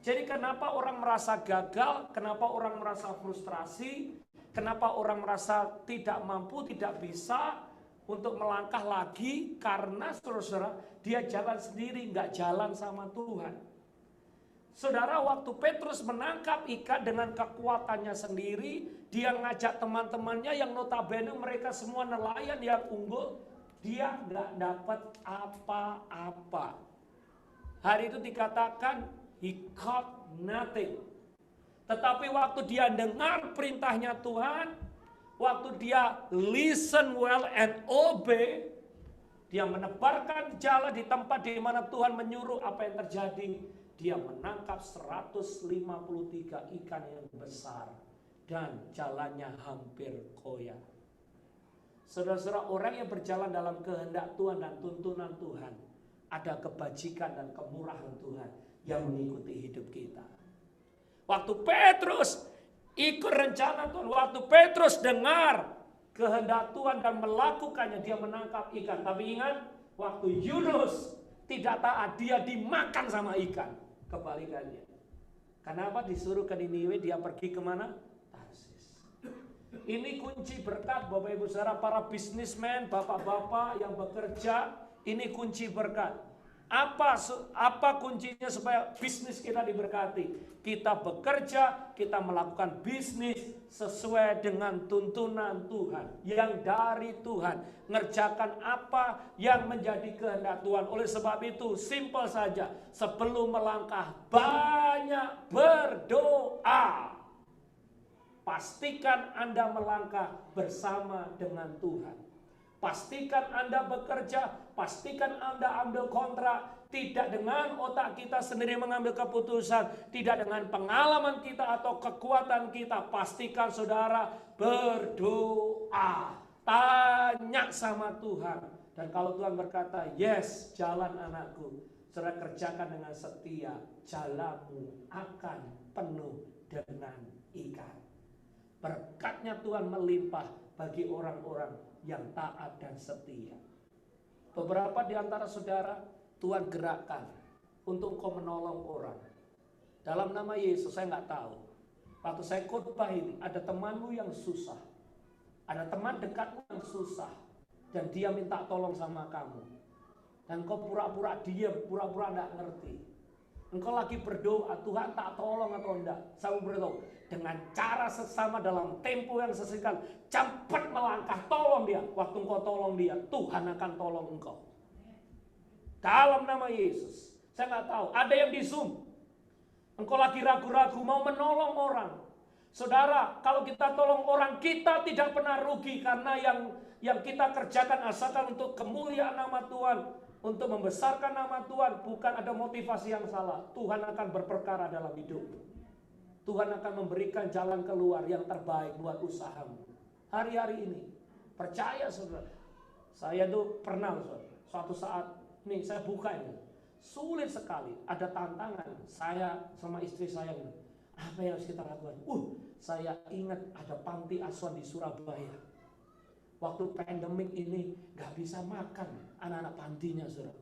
B: Jadi kenapa orang merasa gagal? Kenapa orang merasa frustrasi? Kenapa orang merasa tidak mampu, tidak bisa untuk melangkah lagi? Karena saudara-saudara, dia jalan sendiri, nggak jalan sama Tuhan. Saudara, waktu Petrus menangkap ikan dengan kekuatannya sendiri, dia ngajak teman-temannya yang notabene mereka semua nelayan yang unggul, dia nggak dapat apa-apa. Hari itu dikatakan he caught nothing. Tetapi waktu dia dengar perintahnya Tuhan, waktu dia listen well and obey, dia menebarkan jala di tempat di mana Tuhan menyuruh, apa yang terjadi? Dia menangkap 153 ikan yang besar dan jalannya hampir koyak. Saudara-saudara, orang yang berjalan dalam kehendak Tuhan dan tuntunan Tuhan, ada kebajikan dan kemurahan Tuhan yang mengikuti hidup kita. Waktu Petrus ikut rencana Tuhan, waktu Petrus dengar kehendak Tuhan dan melakukannya, dia menangkap ikan. Tapi ingat, waktu Yunus tidak taat, dia dimakan sama ikan. Kebalikannya. Kenapa disuruh ke Niniwe, dia pergi kemana? Tarsis. Ini kunci berkat, Bapak Ibu Saudara, para bisnismen, bapak-bapak yang bekerja, ini kunci berkat. Apa kuncinya supaya bisnis kita diberkati? Kita bekerja, kita melakukan bisnis sesuai dengan tuntunan Tuhan, yang dari Tuhan. Ngerjakan apa yang menjadi kehendak Tuhan. Oleh sebab itu, simpel saja, sebelum melangkah, banyak berdoa. Pastikan Anda melangkah bersama dengan Tuhan. Pastikan Anda bekerja, pastikan Anda ambil kontrak, tidak dengan otak kita sendiri mengambil keputusan, tidak dengan pengalaman kita atau kekuatan kita. Pastikan saudara berdoa, tanya sama Tuhan. Dan kalau Tuhan berkata, yes, jalan anakku, saudara kerjakan dengan setia, jalanmu akan penuh dengan ikan. Berkatnya Tuhan melimpah bagi orang-orang yang taat dan setia. Beberapa di antara saudara Tuhan gerakkan untuk kau menolong orang. Dalam nama Yesus, saya nggak tahu. Waktu saya khotbah ini, ada temanmu yang susah, ada teman dekatmu yang susah, dan dia minta tolong sama kamu. Dan kau pura-pura diam, pura-pura enggak ngerti. Engkau lagi berdoa, Tuhan tak tolong atau enggak. Saya beritahu, dengan cara sesama dalam tempo yang sesingkat, cepat melangkah, tolong dia. Waktu engkau tolong dia, Tuhan akan tolong engkau. Dalam nama Yesus. Saya nggak tahu, ada yang di Zoom. Engkau lagi ragu-ragu mau menolong orang. Saudara, kalau kita tolong orang, kita tidak pernah rugi. Karena yang kita kerjakan asalkan untuk kemuliaan nama Tuhan. Untuk membesarkan nama Tuhan, bukan ada motivasi yang salah. Tuhan akan berperkara dalam hidup. Tuhan akan memberikan jalan keluar yang terbaik buat usahamu. Hari-hari ini, percaya saudara. Saya tuh pernah suatu saat, nih saya buka ini. Sulit sekali, ada tantangan. Saya sama istri saya, apa yang harus kita lakukan? Saya ingat ada panti asuhan di Surabaya. Waktu pandemik ini gak bisa makan anak-anak pantinya, saudara.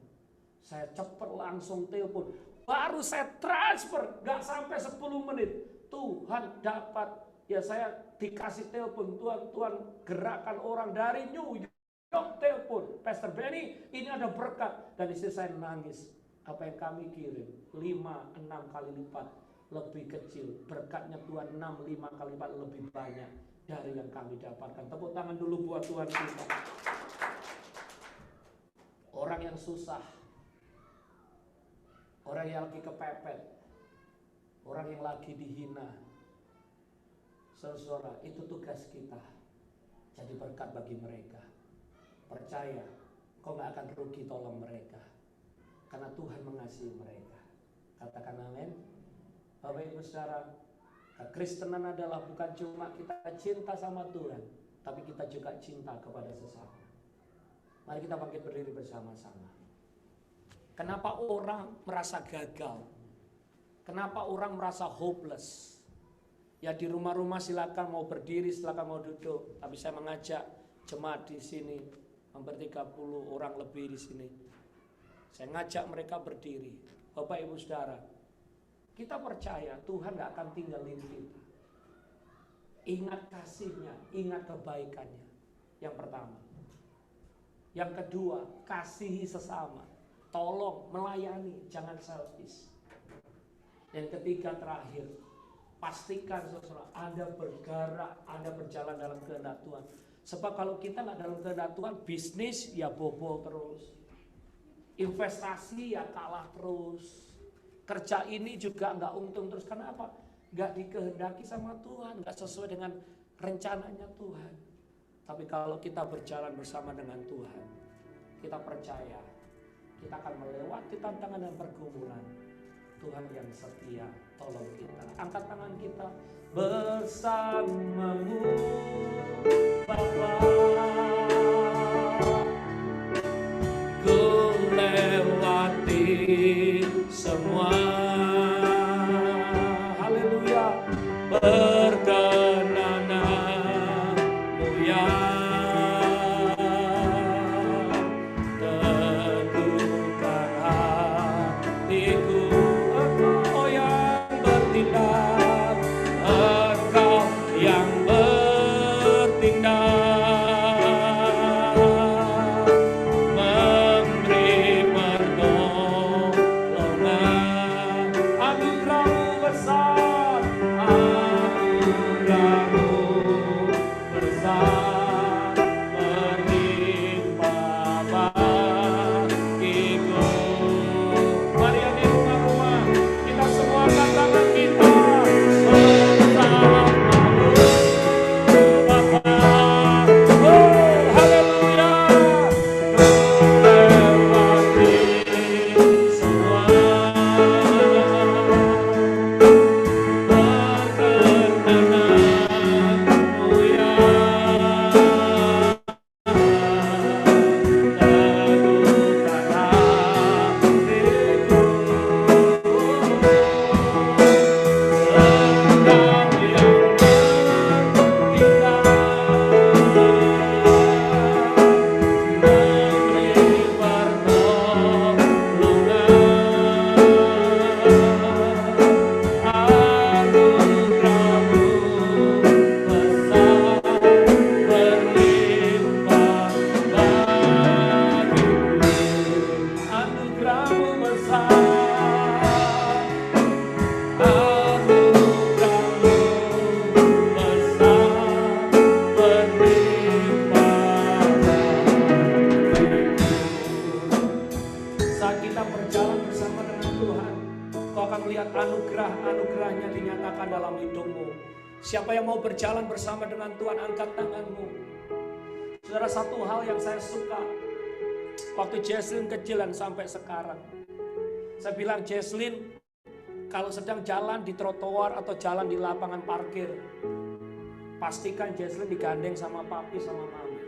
B: Saya cepat langsung telepon. Baru saya transfer, gak sampai 10 menit. Tuhan dapat, ya saya dikasih telepon. Tuhan gerakan orang dari New York telepon. Pastor Benny, ini ada berkat. Dan istri saya nangis. Apa yang kami kirim, 5-6 kali lipat lebih kecil. Berkatnya Tuhan 6-5 kali lipat lebih banyak dari yang kami dapatkan. Tepuk tangan dulu buat Tuhan kita. Orang yang susah, orang yang lagi kepepet, orang yang lagi dihina, saudara, itu tugas kita. Jadi berkat bagi mereka. Percaya, kau gak akan rugi tolong mereka, karena Tuhan mengasihi mereka. Katakan amin. Bapak Ibu saudara, kekristenan adalah bukan cuma kita cinta sama Tuhan, tapi kita juga cinta kepada sesama. Mari kita bangkit berdiri bersama-sama. Kenapa orang merasa gagal? Kenapa orang merasa hopeless? Ya di rumah-rumah silakan mau berdiri, silakan mau duduk. Tapi saya mengajak jemaat di sini, hampir 30 orang lebih di sini. Saya ngajak mereka berdiri. Bapak Ibu Saudara, kita percaya Tuhan gak akan tinggalin kita. Ingat kasihnya, ingat kebaikannya. Yang pertama. Yang kedua, kasihi sesama. Tolong, melayani, jangan selfish. Yang ketiga terakhir, pastikan saudara Anda bergerak, Anda berjalan dalam kehendak Tuhan. Sebab kalau kita gak dalam kehendak Tuhan, bisnis ya bobol terus. Investasi ya kalah terus. Kerja ini juga nggak untung terus. Karena apa? Nggak dikehendaki sama Tuhan, nggak sesuai dengan rencananya Tuhan. Tapi kalau kita berjalan bersama dengan Tuhan, kita percaya kita akan melewati tantangan dan pergumulan. Tuhan yang setia tolong kita. Angkat tangan kita bersamamu, Bapa. Ku lewati semua, haleluya, perkenananmu ya, teguhkan hatiku. Engkau yang bertindak, Engkau yang bertindak. dalam hidupmu. Siapa yang mau berjalan bersama dengan Tuhan, angkat tanganmu. Saudara, satu hal yang saya suka waktu Jesslyn kecil dan sampai sekarang. Saya bilang, Jesslyn, kalau sedang jalan di trotoar atau jalan di lapangan parkir, pastikan Jesslyn digandeng sama papi sama mami.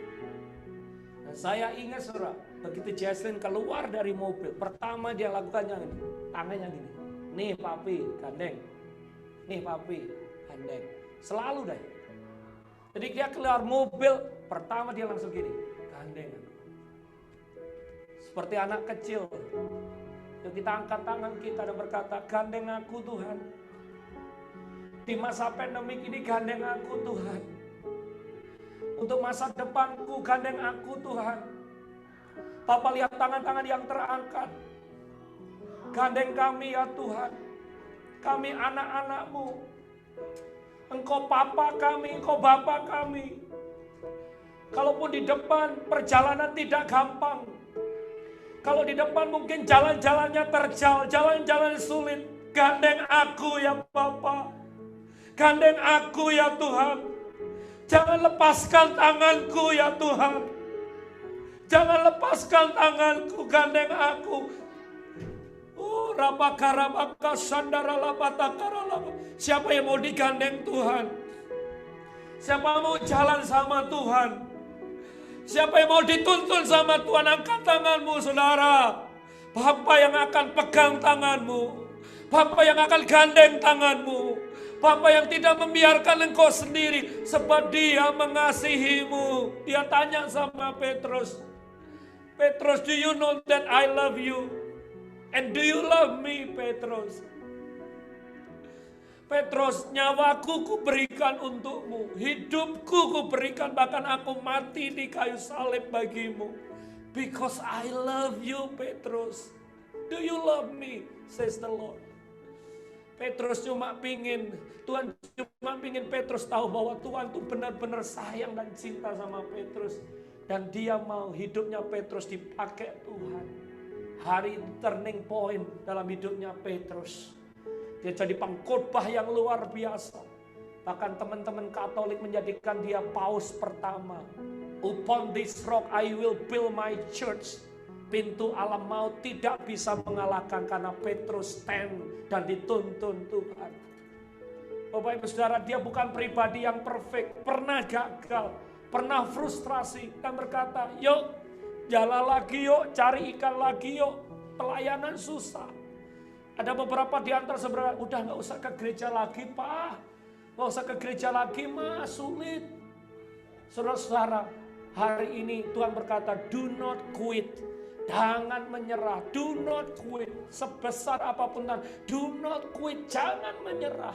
B: Dan saya ingat, saudara, begitu Jesslyn keluar dari mobil, pertama dia lakukan yang ini, tangannya gini. Nih papi, gandeng. Nih papi, gandeng. Selalu deh. Jadi dia keluar mobil, pertama dia langsung gini, gandeng. Seperti anak kecil. Yuk kita angkat tangan kita dan berkata, gandeng aku Tuhan. Di masa pandemik ini gandeng aku Tuhan. Untuk masa depanku gandeng aku Tuhan. Bapak lihat tangan-tangan yang terangkat. Gandeng kami ya Tuhan. Kami anak-anak-Mu. Engkau Papa kami, Engkau Bapa kami. Kalaupun di depan perjalanan tidak gampang. Kalau di depan mungkin jalan-jalannya terjal, jalan-jalan sulit. Gandeng aku ya Bapa. Gandeng aku ya Tuhan. Jangan lepaskan tanganku ya Tuhan. Jangan lepaskan tanganku, gandeng aku. Oh, rabaka sandara labata karalaba. Siapa yang mau digandeng Tuhan? Siapa yang mau jalan sama Tuhan? Siapa yang mau dituntun sama Tuhan? Angkat tanganmu, saudara. Bapa yang akan pegang tanganmu. Bapa yang akan gandeng tanganmu. Bapa yang tidak membiarkan engkau sendiri. Sebab Dia mengasihimu. Dia tanya sama Petrus. Petrus, do you know that I love you? And do you love me, Petrus? Petrus, nyawaku kuberikan untukmu. Hidupku kuberikan, bahkan aku mati di kayu salib bagimu. Because I love you, Petrus. Do you love me? Says the Lord. Petrus cuma Tuhan cuma pingin Petrus tahu bahwa Tuhan tuh benar-benar sayang dan cinta sama Petrus. Dan dia mau hidupnya Petrus dipakai Tuhan. Hari turning point dalam hidupnya Petrus. Dia jadi pengkhotbah yang luar biasa. Bahkan teman-teman Katolik menjadikan dia paus pertama. Upon this rock I will build my church. Pintu alam maut tidak bisa mengalahkan karena Petrus stand dan dituntun Tuhan. Bapak Ibu Saudara, dia bukan pribadi yang perfect, pernah gagal, pernah frustrasi dan berkata, yuk jalan lagi yuk, cari ikan lagi yuk, pelayanan susah. Ada beberapa di antara saudara, udah gak usah ke gereja lagi Pak, gak usah ke gereja lagi Mas, sulit. Saudara-saudara, hari ini Tuhan berkata, do not quit. Jangan menyerah, do not quit. Sebesar apapun Tuhan, do not quit, jangan menyerah.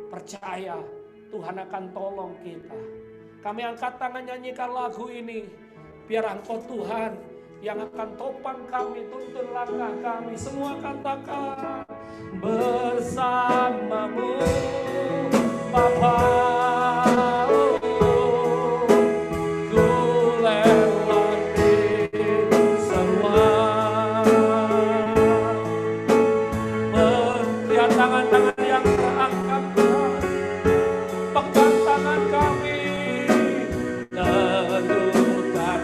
B: Percaya, Tuhan akan tolong kita. Kami angkat tangan nyanyikan lagu ini. Biar Engkau Tuhan yang akan topang kami, tuntun langkah kami. Semua katakan, bersamamu Bapa. Tangan-tangan yang terangkat Tuhan, pegang tangan kami, tentukan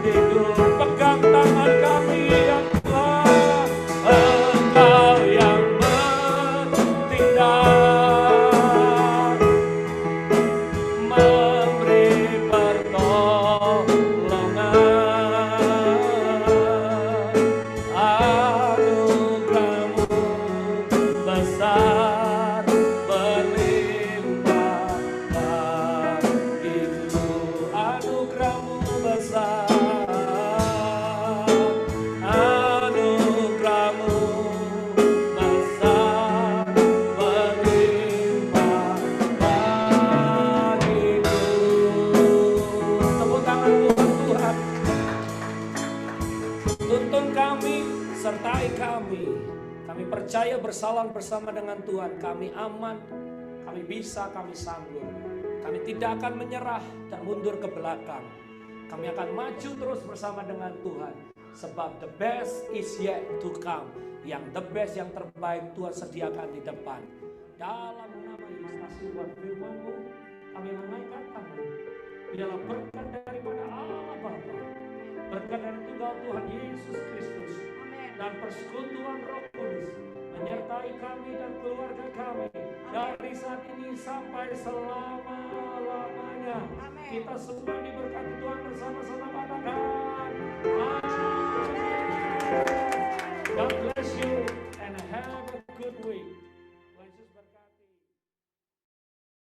B: hidup, pegang tangan kami ya Tuhan, Engkau yang bertindak, memberi pertolongan. Besar berlimpah bagiku, anugerah-Mu besar, anugerah-Mu besar berlimpah bagiku. Tepuk tangan buat Tuhan. Tuntun kami, sertai kami. Kami percaya bersalam bersama dengan Tuhan. Kami aman, kami bisa, kami sanggup. Kami tidak akan menyerah dan mundur ke belakang. Kami akan maju terus bersama dengan Tuhan. Sebab the best is yet to come. Yang the best, yang terbaik Tuhan sediakan di depan. Dalam nama Yesus, kasih buat firman-Mu, kami mengangkat tangan. Biarlah berkat daripada Allah Bapa, berkat dari tunggal Tuhan Yesus Kristus, dan persekutuan Roh Kudus menyertai kami dan keluarga kami dari saat ini sampai selama-lamanya. Kita semua diberkati Tuhan bersama-sama katakan amin. God bless you and have a good week. Tuhan Yesus berkati.